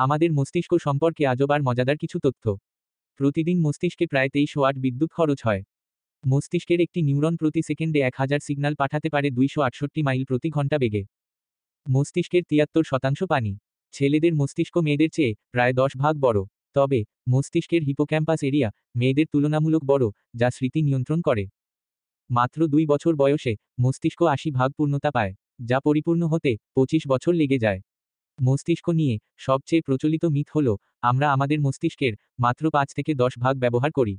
আমাদের মস্তিষ্ক সম্পর্কে আজব আর মজাদার কিছু তথ্য। প্রতিদিন মস্তিষ্কে প্রায় 23 ওয়াট বিদ্যুৎ খরচ হয়। মস্তিষ্কের একটি নিউরন প্রতি সেকেন্ডে 1000 সিগন্যাল পাঠাতে পারে 268 মাইল প্রতি ঘন্টা বেগে। মস্তিষ্কের 73% পানি। ছেলেদের মস্তিষ্ক মেয়েদের চেয়ে প্রায় 10 ভাগ বড়। তবে মস্তিষ্কের হিপোক্যাম্পাস এরিয়া মেয়েদের তুলনামূলক বড়, যা স্মৃতি নিয়ন্ত্রণ করে। মাত্র 2 বছর বয়সে মস্তিষ্ক 80 ভাগ পূর্ণতা পায়, যা পরিপূর্ণ হতে 25 বছর লেগে যায়। মস্তিষ্ক নিয়ে সবচেয়ে প্রচলিত মিথ হল আমরা আমাদের মস্তিষ্কের মাত্র 5 থেকে 10 ভাগ ব্যবহার করি।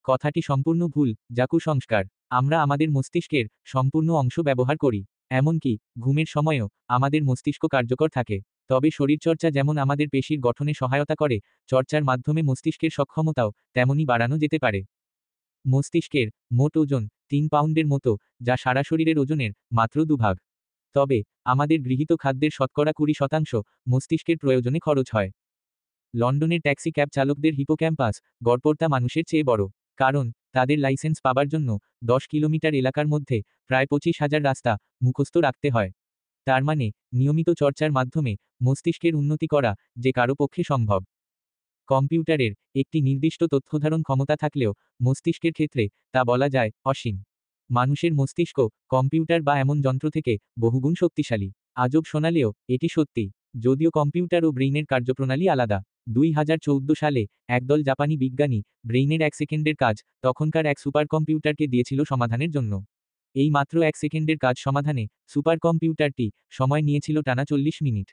কথাটি সম্পূর্ণ ভুল, যা কুসংস্কার। আমরা আমাদের মস্তিষ্কের সম্পূর্ণ অংশ ব্যবহার করি। এমনকি ঘুমের সময়ও আমাদের মস্তিষ্ক কার্যকর থাকে। তবে শরীরচর্চা যেমন আমাদের পেশির গঠনে সহায়তা করে, চর্চার মাধ্যমে মস্তিষ্কের সক্ষমতাও তেমনই বাড়ানো যেতে পারে। মস্তিষ্কের মোট ওজন 3 পাউন্ডের মতো, যা সারা শরীরের ওজনের মাত্র 2 ভাগ। তবে আমাদের গৃহীত খাদ্যের শতকরা 20% মস্তিষ্কের প্রয়োজনে খরচ হয়। লন্ডনের ট্যাক্সি ক্যাব চালকদের হিপোক্যাম্পাস গড়পড়তা মানুষের চেয়ে বড়। কারণ তাদের লাইসেন্স পাবার জন্য 10 কিলোমিটার এলাকার মধ্যে প্রায় 25,000 রাস্তা মুখস্থ রাখতে হয়। তার মানে নিয়মিত চর্চার মাধ্যমে মস্তিষ্কের উন্নতি করা যে কারো পক্ষে সম্ভব। কম্পিউটারের একটি নির্দিষ্ট তথ্যধারণ ক্ষমতা থাকলেও মস্তিষ্কের ক্ষেত্রে তা বলা যায় অসীম। মানুষের মস্তিষ্ক কম্পিউটার বা এমন যন্ত্র থেকে বহুগুণ শক্তিশালী। আজব শোনালেও এটি সত্যি। যদিও কম্পিউটার ও ব্রেইনের কার্যপ্রণালী আলাদা। 2014 সালে একদল জাপানি বিজ্ঞানী ব্রেইনের 1 সেকেন্ডের কাজ তখনকার এক সুপার কম্পিউটারকে দিয়েছিল সমাধানের জন্য। এই মাত্র 1 সেকেন্ডের কাজ সমাধানে সুপার কম্পিউটারটি সময় নিয়েছিল টানা 40 মিনিট।